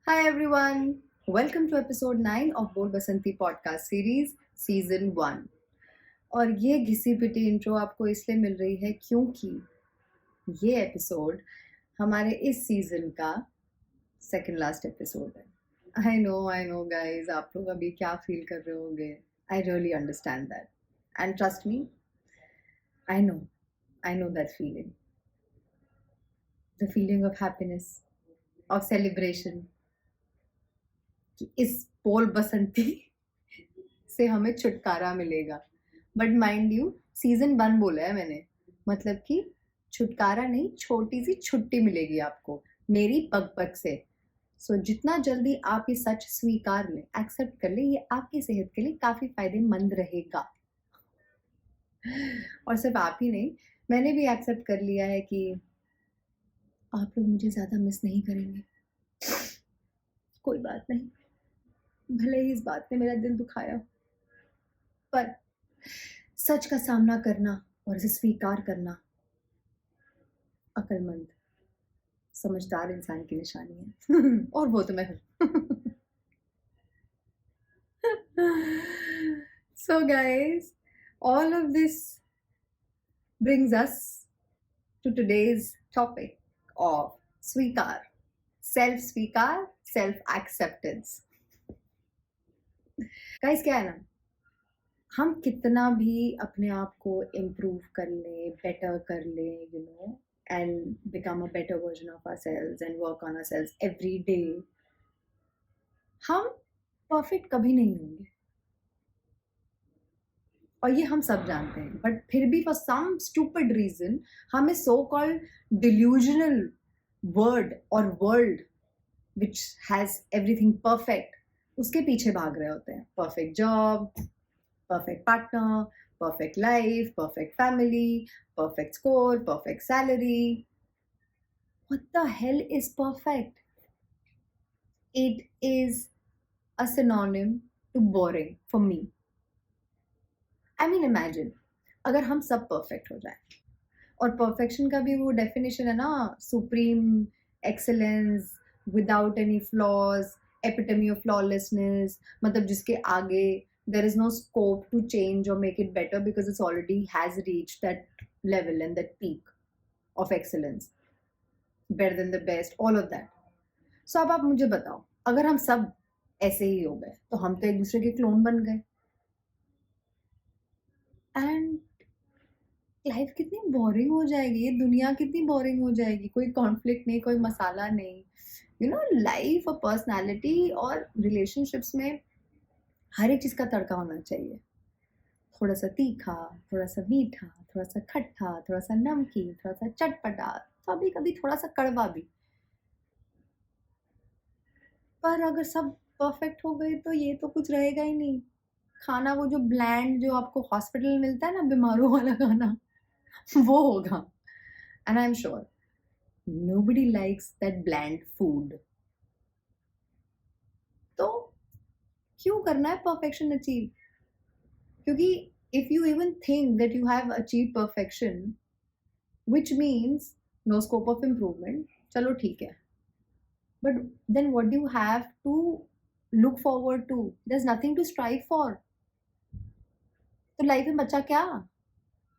Hi everyone, welcome to episode 9 of बोल बसंती podcast series season 1। और ये घिसी पिटी इंट्रो आपको इसलिए मिल रही है क्योंकि ये एपिसोड हमारे इस सीजन का सेकंड लास्ट एपिसोड है। आई नो गाइस, आप लोग अभी क्या फील कर रहे होंगे। I really understand that and trust me, I know I know that feeling, the feeling of happiness, of celebration कि इस बोल बसंती से हमें छुटकारा मिलेगा। बट माइंड यू, सीजन 1 बोला है मैंने, मतलब कि छुटकारा नहीं, छोटी सी छुट्टी मिलेगी आपको मेरी पग से। सो जितना जल्दी आप ये सच स्वीकार लें, एक्सेप्ट कर लें, ये आपकी सेहत के लिए काफी फायदेमंद रहेगा। और सिर्फ आप ही नहीं, मैंने भी एक्सेप्ट कर लिया है कि आप लोग मुझे ज्यादा मिस नहीं करेंगे। कोई बात नहीं, भले ही इस बात ने मेरा दिल दुखाया, पर सच का सामना करना और इसे स्वीकार करना अक्लमंद समझदार इंसान की निशानी है। और वो तो मैं हूँ। So guys, all of this brings us to today's topic of स्वीकार, सेल्फ स्वीकार, सेल्फ एक्सेप्टेंस। गाइस क्या है ना, हम कितना भी अपने आप को इम्प्रूव कर लें, बेटर कर लें, and become a better version of ourselves and work on ourselves every day, हम परफेक्ट कभी नहीं होंगे। और ये हम सब जानते हैं, बट फिर भी फॉर सम स्टूपिड रीजन हमें सो कॉल्ड डिल्यूजनल वर्ड और world which has everything perfect, उसके पीछे भाग रहे होते हैं। Perfect job, perfect partner, perfect life, perfect family, perfect score, perfect salary. What the hell is perfect? It is a synonym to boring for me. I mean, imagine अगर हम सब perfect हो जाए, और perfection का भी वो definition है ना, supreme excellence without any flaws, epitome of flawlessness, मतलब जिसके आगे there is no scope to change or make it better because it's already has reached that level and that peak of excellence, better than the best, all of that. So अब आप मुझे बताओ, अगर हम सब ऐसे ही हो गए तो हम तो एक दूसरे के क्लोन बन गए, एंड लाइफ कितनी बोरिंग हो जाएगी, ये दुनिया कितनी बोरिंग हो जाएगी। कोई कॉन्फ्लिक्ट नहीं, कोई मसाला नहीं, लाइफ और पर्सनालिटी और रिलेशनशिप्स में हर एक चीज का तड़का होना चाहिए। थोड़ा सा तीखा, थोड़ा सा मीठा, थोड़ा सा खट्टा, थोड़ा सा नमकीन, थोड़ा सा चटपटा, कभी कभी थोड़ा सा कड़वा भी। पर अगर सब परफेक्ट हो गए तो ये तो कुछ रहेगा ही नहीं। खाना वो जो ब्लैंड जो आपको हॉस्पिटल में मिलता है ना, बीमारों वाला खाना, वो होगा। And I am sure nobody likes that bland food. तो क्यों करना है परफेक्शन अचीव? क्योंकि if you even think that you have achieved perfection, which means no scope of improvement, चलो ठीक है, but then what do you have to look forward to? There's nothing to strive for. तो life में बचा क्या?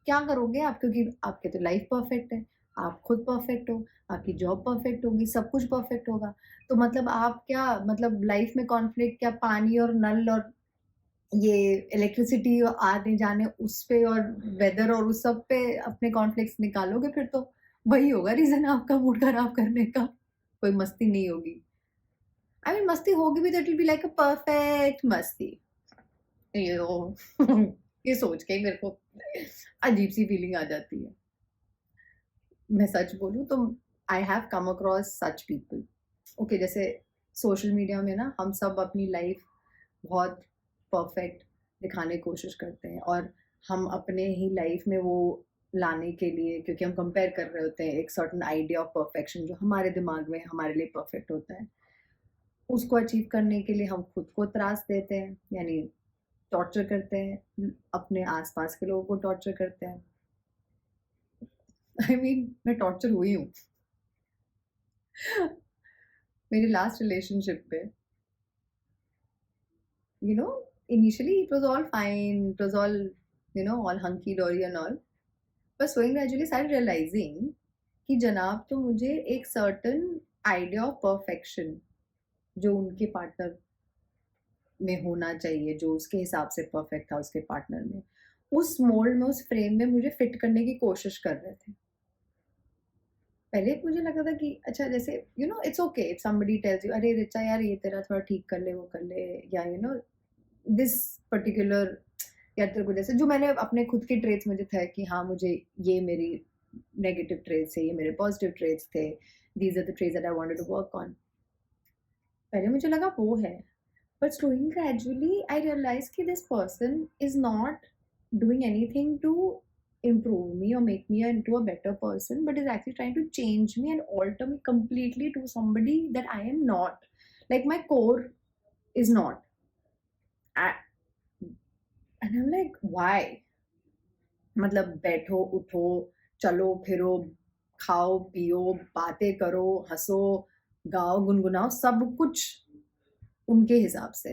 क्या करोगे आप? क्योंकि आपके तो लाइफ परफेक्ट है, आप खुद परफेक्ट हो, आपकी जॉब परफेक्ट होगी, सब कुछ परफेक्ट होगा। तो मतलब आप क्या, मतलब लाइफ में कॉन्फ्लिक्ट क्या, पानी और नल और ये इलेक्ट्रिसिटी और आने जाने उस पे और वेदर और उस सब पे अपने कॉन्फ्लिक्ट्स निकालोगे, फिर तो वही होगा रीजन आपका मूड खराब करने का। कोई मस्ती नहीं होगी। आई मीन मस्ती होगी भी तो it will be like a perfect मस्ती। ये सोच के मेरे को अजीब सी फीलिंग आ जाती है। मैं सच बोलूं तो I have come across such people. Okay, जैसे सोशल मीडिया में ना हम सब अपनी लाइफ बहुत परफेक्ट दिखाने की कोशिश करते हैं, और हम अपने ही लाइफ में वो लाने के लिए, क्योंकि हम कंपेयर कर रहे होते हैं एक सर्टन आइडिया ऑफ परफेक्शन जो हमारे दिमाग में हमारे लिए परफेक्ट होता है, उसको अचीव करने के लिए हम खुद को त्रास देते हैं, यानी टॉर्चर करते हैं, अपने आसपास के लोगों को टॉर्चर करते हैं। आई मीन मैं टॉर्चर हुई हूँ। मेरे लास्ट रिलेशनशिप पे, you know, initially it was all fine, it was all, you know, all hunky dory and all, but slowly gradually started realizing कि जनाब तो मुझे एक certain idea of perfection जो उनके पार्टनर में होना चाहिए, जो उसके हिसाब से परफेक्ट था उसके पार्टनर में, उस मोल्ड में, उस फ्रेम में मुझे फिट करने की कोशिश कर रहे थे। पहले मुझे लगता था कि अच्छा, जैसे you know it's okay if somebody tells you अरे रिचा यार ये तेरा थोड़ा ठीक कर ले, वो कर ले, या यू नो दिस पर्टिकुलर, या तेरे को जैसे जो मैंने अपने खुद के ट्रेट्स मुझे था कि हाँ मुझे ये मेरी नेगेटिव ट्रेट्स है, ये मेरे पॉजिटिव ट्रेट्स थे, these are the traits that I wanted to work on. पहले मुझे लगा वो है, but slowly gradually I realized that this person is not doing anything to improve me or make me into a better person, but is actually trying to change me and alter me completely to somebody that I am not, like my core is not. And I'm like, why? मतलब बैठो उठो, चलो फिरो, खाओ पियो, बातें करो, हंसो, गाओ, गुनगुनाओ, सब कुछ उनके हिसाब से।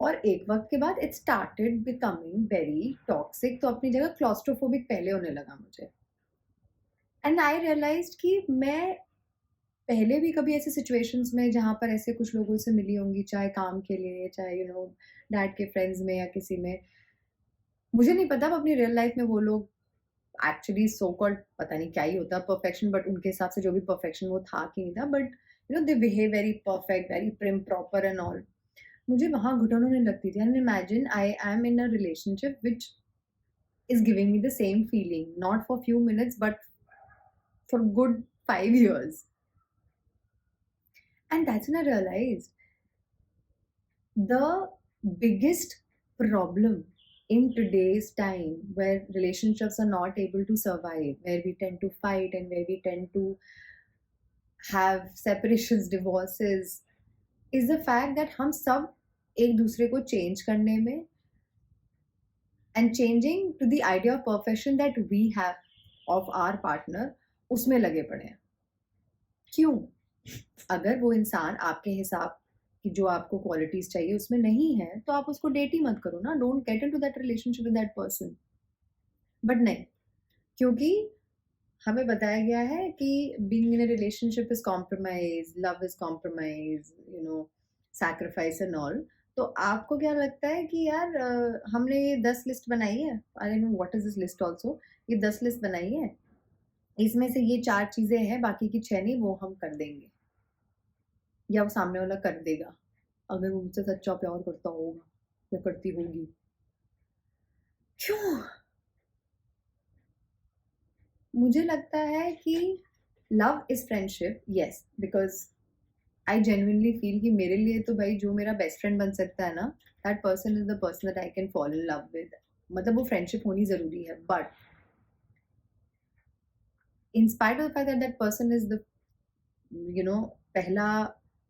और एक वक्त के बाद it started becoming very toxic, तो अपनी जगह क्लॉस्ट्रोफोबिक पहले होने लगा मुझे। एंड आई रियलाइज्ड कि मैं पहले भी कभी ऐसे सिचुएशंस में जहाँ पर ऐसे कुछ लोगों से मिली होंगी, चाहे काम के लिए, चाहे यू नो डैड के फ्रेंड्स में या किसी में, मुझे नहीं पता अपनी रियल लाइफ में वो लोग एक्चुअली सो कॉल्ड पता नहीं क्या ही होता परफेक्शन, बट उनके हिसाब से जो भी परफेक्शन वो था कि नहीं था, but you know they behave very perfect, very prim proper and all. मुझे वहां घुटन होने लगती थी। And imagine I am in a relationship which is giving me the same feeling, not for few minutes but for good 5 years. And that's when I realized the biggest problem in today's time, where relationships are not able to survive, where we tend to fight and where we tend to have separations, divorces, is the fact that हम सब एक दूसरे को change करने में and changing to the idea of perfection that we have of our partner, उसमें लगे पड़े हैं। क्यों? अगर वो इंसान आपके हिसाब की जो आपको क्वालिटीज चाहिए उसमें नहीं है, तो आप उसको डेट ही मत करो ना, don't get into that relationship with that person. But नहीं, क्योंकि हमें बताया गया है कि being in a relationship is compromise, love is compromise, you know sacrifice and all. तो आपको क्या लगता है कि यार हमने ये 10 लिस्ट बनाई है, आई don't know what is this list also, ये 10 लिस्ट बनाई है, इसमें से ये 4 चीजें हैं, बाकी की 6 नहीं, वो हम कर देंगे, या वो सामने वाला कर देगा अगर वो मुझसे सच्चा प्यार करता होगा या करती होगी। क्यों? मुझे लगता है कि love is friendship, yes, because I genuinely feel कि मेरे लिए तो भाई जो मेरा बेस्ट फ्रेंड बन सकता है ना, that person is the person that I can fall in love with. मतलब वो फ्रेंडशिप होनी जरूरी है, but in spite of the fact that that person is the, you know, pehla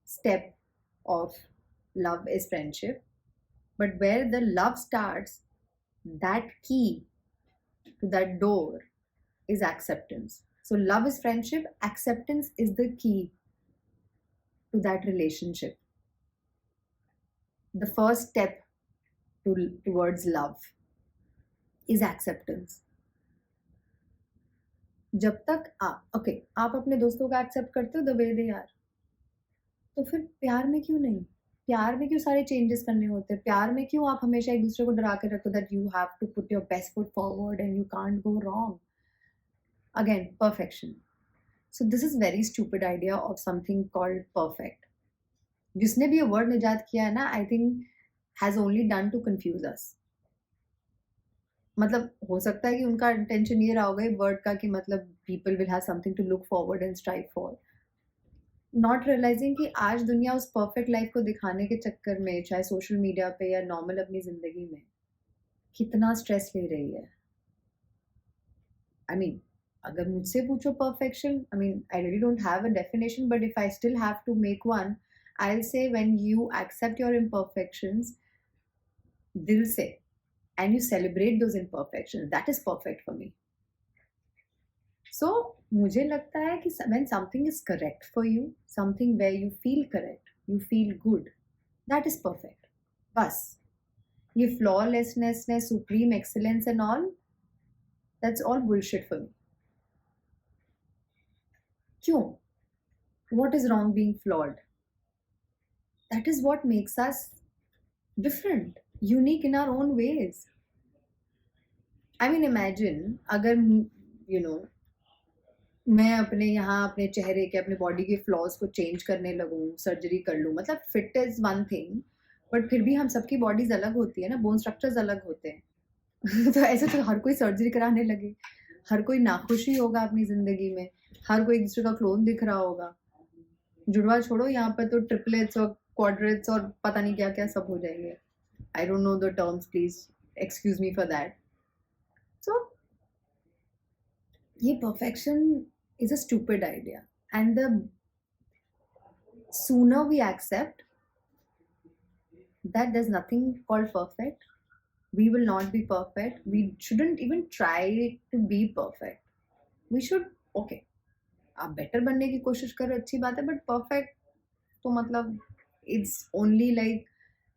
step of love is friendship, but where the love starts, that key to that door is acceptance. So love is friendship, acceptance is the key to that relationship, the first step towards love is acceptance. जब तक आप आप अपने दोस्तों को accept करते हो the way they are, तो फिर प्यार में क्यों नहीं? प्यार में क्यों सारे चेंजेस करने होते हैं? प्यार में क्यों आप हमेशा एक दूसरे को डरा के रखो that you have to put your best foot forward and you can't go wrong? Again perfection. So this is very stupid idea of something called perfect. जिसने भी ये वर्ड निजात किया है ना, I think has only done to confuse us. मतलब हो सकता है कि उनका इंटेंशन ये रहा होगा वर्ड का कि मतलब people will have something to look forward and strive for, not realising कि आज दुनिया उस परफेक्ट लाइफ को दिखाने के चक्कर में, चाहे सोशल मीडिया पे या नॉर्मल अपनी जिंदगी में, कितना स्ट्रेस ले रही है। आई मीन अगर मुझसे पूछो perfection, I mean I really don't have a definition, but if I still have to make one, I will say when you accept your imperfections दिल से and you celebrate those imperfections, that is perfect for me. सो मुझे लगता है कि when something is correct for you, something where you feel correct, you feel good, that is perfect. बस ये flawlessness ने supreme excellence and all, that's all bullshit for me. क्यों? What is wrong being flawed? That is what makes us different, unique in our own ways. I mean, imagine अगर you know मैं अपने यहाँ अपने चेहरे के अपने बॉडी के फ्लॉज को चेंज करने लगूँ, सर्जरी कर लूँ, मतलब fit is one thing, but फिर भी हम सबकी बॉडीज अलग होती है ना, बोन स्ट्रक्चर्स अलग होते हैं तो ऐसे तो हर कोई सर्जरी कराने लगे, हर कोई नाखुशी होगा अपनी जिंदगी में, हर कोई एक दूसरे का क्लोन दिख रहा होगा, जुड़वा छोड़ो, यहाँ पर तो ट्रिपलेट्स और क्वाड्रेट्स और पता नहीं क्या क्या सब हो जाएंगे. I don't know the terms, please excuse me for that. So ये perfection is a stupid idea, and the sooner we accept that there's nothing called perfect, we will not be perfect, we shouldn't even try to be perfect. We should, okay, आप better बनने की कोशिश करो, अच्छी बात है, but perfect तो मतलब it's only like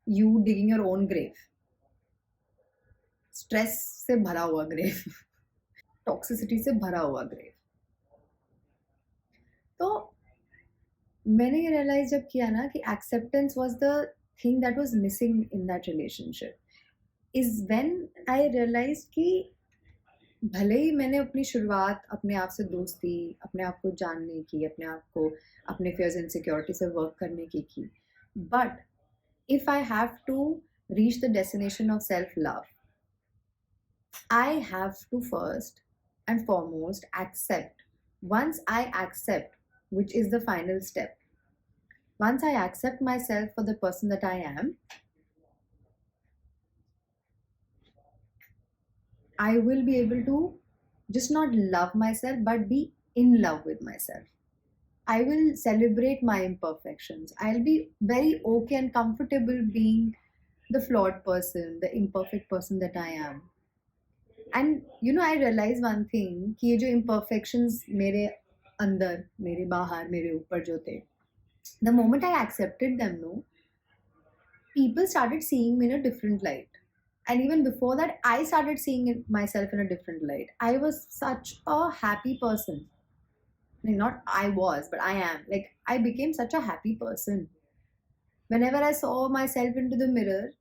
you digging your own grave, stress से भरा हुआ ग्रेव टॉक्सिसिटी से भरा हुआ ग्रेव. तो मैंने ये रियलाइज जब किया ना कि acceptance was the thing that was missing in that relationship, is when I realise कि भले ही मैंने अपनी शुरुआत अपने आप से दोस्ती, अपने आप को जानने की, अपने आप को अपने फियर्स इनसिक्योरिटी से वर्क करने की, but if I have to reach the destination of self love, I have to first and foremost accept. Once I accept, which is the final step, once I accept myself for the person that I am, I will be able to just not love myself but be in love with myself. I will celebrate my imperfections. I'll be very okay and comfortable being the flawed person, the imperfect person that I am. And you know I realise one thing कि ये जो imperfections मेरे अंदर, मेरे बाहर, मेरे ऊपर जो थे, the moment I accepted them, no, people started seeing me in a different light. And even before that, I started seeing myself in a different light. I was such a happy person. I mean, not I was, but I am. Like, I became such a happy person. Whenever I saw myself into the mirror,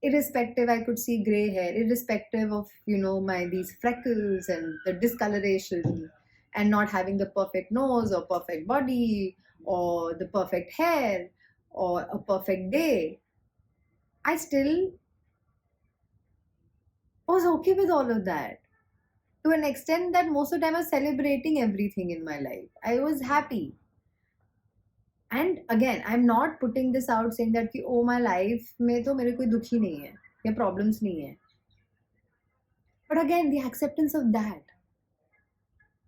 irrespective, I could see gray hair, irrespective of, you know, my these freckles and the discoloration and not having the perfect nose or perfect body or the perfect hair or a perfect day, I still was okay with all of that, to an extent that most of the time I was celebrating everything in my life. I was happy. And again I am not putting this out saying that कि oh my life में तो मेरे कोई दुख ही नहीं है या problems नहीं है, but again the acceptance of that,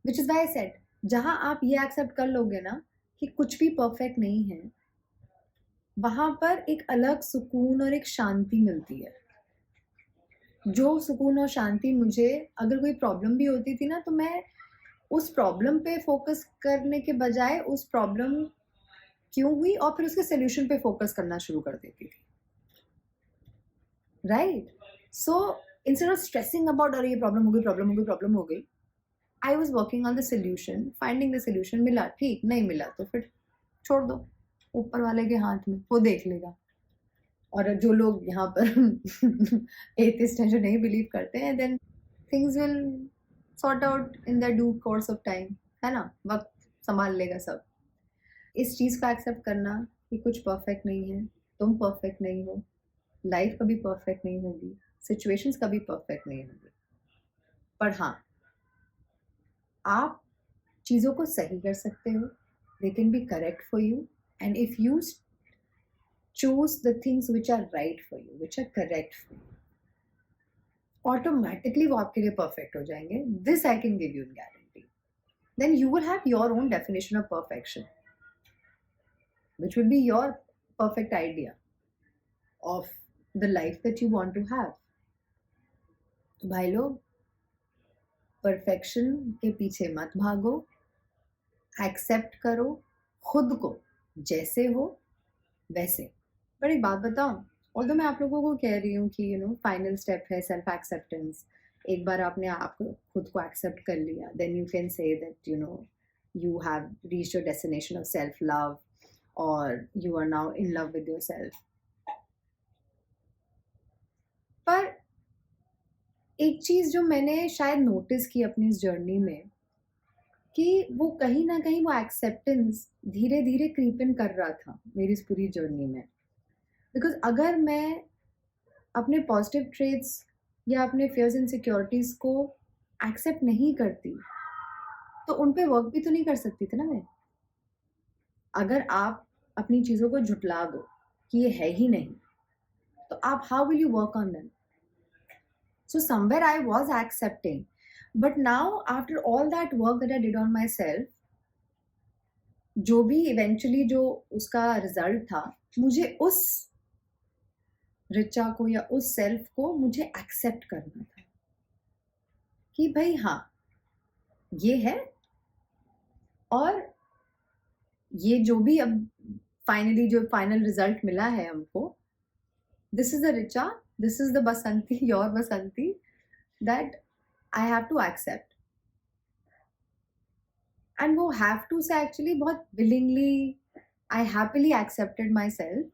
which is why I said, जहां आप ये एक्सेप्ट कर लोगे ना कि कुछ भी परफेक्ट नहीं है, वहां पर एक अलग सुकून और एक शांति मिलती है. जो सुकून और शांति मुझे, अगर कोई प्रॉब्लम भी होती थी ना, तो मैं उस प्रॉब्लम पे फोकस करने के बजाय उस प्रॉब्लम क्यों हुई और फिर उसके सोल्यूशन पे फोकस करना शुरू कर देती थी. Right? So instead of stressing about अरे ये प्रॉब्लम हो गई, प्रॉब्लम हो गई, प्रॉब्लम हो गई, I was working on the solution, finding the solution. मिला ठीक, नहीं मिला तो फिर छोड़ दो, ऊपर वाले के हाथ में, वो देख लेगा. और जो लोग यहाँ पर एथिस्ट हैं, जो नहीं बिलीव करते हैं, then things will sort out in the due course of time, है ना, वक्त संभाल लेगा सब. इस चीज़ को एक्सेप्ट करना कि कुछ परफेक्ट नहीं है, तुम परफेक्ट नहीं हो, लाइफ कभी परफेक्ट नहीं होगी, सिचुएशंस कभी परफेक्ट नहीं होगी, पर हाँ, आप चीज़ों को सही कर सकते हो. They can be correct for you, and if you choose the things which are right for you, which are correct for you, automatically वो आपके लिए perfect हो जाएंगे. This I can give you in guarantee. Then you will have your own definition of perfection, which will be your perfect idea of the life that you want to have. तो भाई लोग, perfection के पीछे मत भागो, accept करो खुद को जैसे हो वैसे। पर एक बात बताऊं, ऑल्दो मैं आप लोगों को कह रही हूँ कि फाइनल स्टेप है सेल्फ एक्सेप्टेंस। एक बार आपने आपको खुद को एक्सेप्ट कर लिया, then you can say that you have reached your destination of self love, or you are now in love with yourself. पर एक चीज जो मैंने शायद नोटिस की अपनी इस जर्नी में, कि वो कहीं ना कहीं वो एक्सेप्टेंस धीरे धीरे क्रीप इन कर रहा था मेरी इस पूरी जर्नी में। बिकॉज अगर मैं अपने पॉजिटिव ट्रेट्स या अपने फियर्स एंड सिक्योरिटीज को एक्सेप्ट नहीं करती तो उन पे वर्क भी तो नहीं कर सकती थी ना मैं। अगर आप अपनी चीज़ों को झुटला दो कि ये है ही नहीं, तो आप how will you work on them? So somewhere I was accepting, but now after all that work that I did on my self, जो भी इवेंचुअली जो उसका रिजल्ट था, मुझे उस रिचा को या उस सेल्फ को मुझे एक्सेप्ट करना था कि भाई हाँ ये है, और ये जो भी अब फाइनली जो फाइनल रिजल्ट मिला है हमको, this is the Richa, this is the Basanti, your Basanti, that I have to accept. And वो हैव टू से एक्चुअली बहुत willingly I happily accepted myself,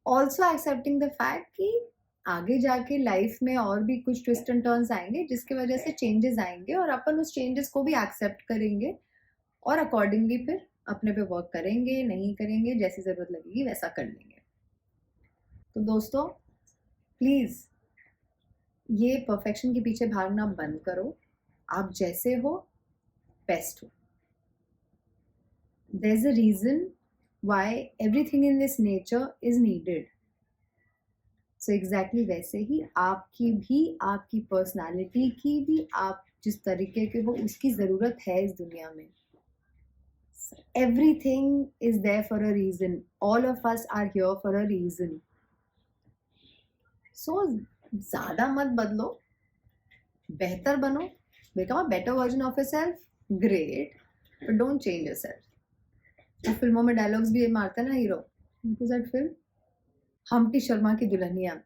also accepting the fact कि आगे जाके लाइफ में और भी कुछ ट्विस्ट एंड टर्न्स आएंगे जिसकी वजह से चेंजेस आएंगे, और अपन उस चेंजेस को भी एक्सेप्ट करेंगे और अकॉर्डिंगली फिर अपने पे वर्क करेंगे, नहीं करेंगे, जैसी ज़रूरत लगेगी वैसा कर लेंगे। तो दोस्तों प्लीज़ ये परफेक्शन के पीछे भागना बंद करो। आप जैसे हो बेस्ट हो। There is a reason why everything in this nature is needed. So exactly वैसे ही आपकी भी, आपकी पर्सनालिटी की भी, आप जिस तरीके के हो उसकी ज़रूरत है इस दुनिया में। Everything is there for a reason. All of us are here for a reason. So ज़्यादा मत बदलो, बेहतर बनो, become a better version of yourself. Great, but don't change yourself. तो फिल्मों में डायलॉग्स भी मारता है ना hero, that film Humpty Sharma की दुल्हनिया,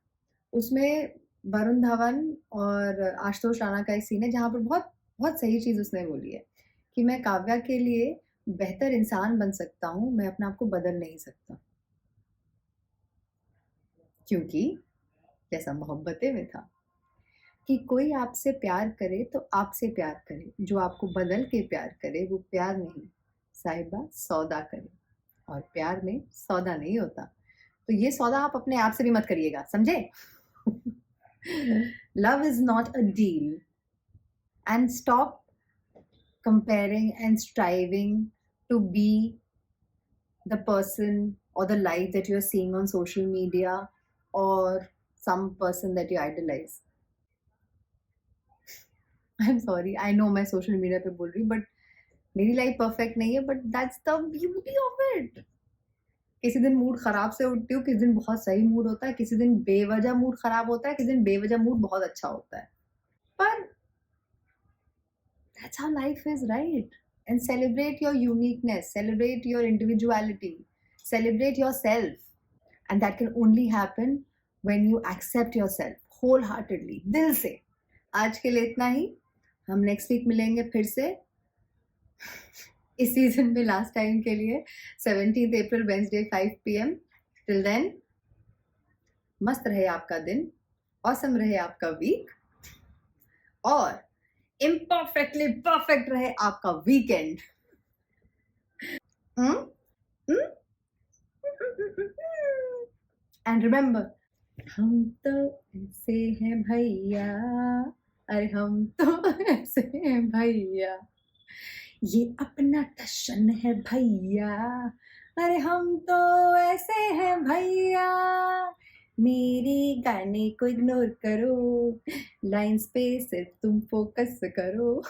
उसमें वरुण धवन और आशुतोष राणा का एक सीन है जहाँ पर बहुत बहुत सही चीज़ उसने बोली है कि मैं काव्या के लिए बेहतर इंसान बन सकता हूँ, मैं अपने आप को बदल नहीं सकता। क्योंकि जैसा मोहब्बतें में था कि कोई आपसे प्यार करे तो आपसे प्यार करे, जो आपको बदल के प्यार करे वो प्यार नहीं साहिबा सौदा करे, और प्यार में सौदा नहीं होता। तो ये सौदा आप अपने आप से भी मत करिएगा, समझे? Love is not a deal, and stop comparing and striving to be the person or the life that you're seeing on social media or some person that you idolize. I'm sorry, I know मैं social media पे बोल रही हूँ, but मेरी life perfect नहीं है, but that's the beauty of it. किसी दिन मूड खराब से उठती हूँ, किसी दिन बहुत सही मूड होता है, किसी दिन बेवजह मूड खराब होता है, किसी दिन बेवजह मूड बहुत अच्छा होता है, पर that's how life is, right? And celebrate your uniqueness, celebrate your individuality, celebrate yourself. And that can only happen when you accept yourself wholeheartedly, दिल से। आज के लिए इतना ही, हम नेक्स्ट वीक मिलेंगे फिर से इस सीजन में लास्ट टाइम के लिए, 17 अप्रैल वेंसडे 5 PM। टिल देन मस्त रहे आपका दिन, ऑसम रहे आपका वीक, और इम्परफेक्टली परफेक्ट रहे आपका वीकेंड। एंड रिमेंबर, हम तो ऐसे हैं भैया, अरे हम तो ऐसे हैं भैया, ये अपना टशन है भैया, अरे हम तो ऐसे हैं भैया, मेरे गाने को इग्नोर करो, लाइंस पे सिर्फ तुम फोकस करो।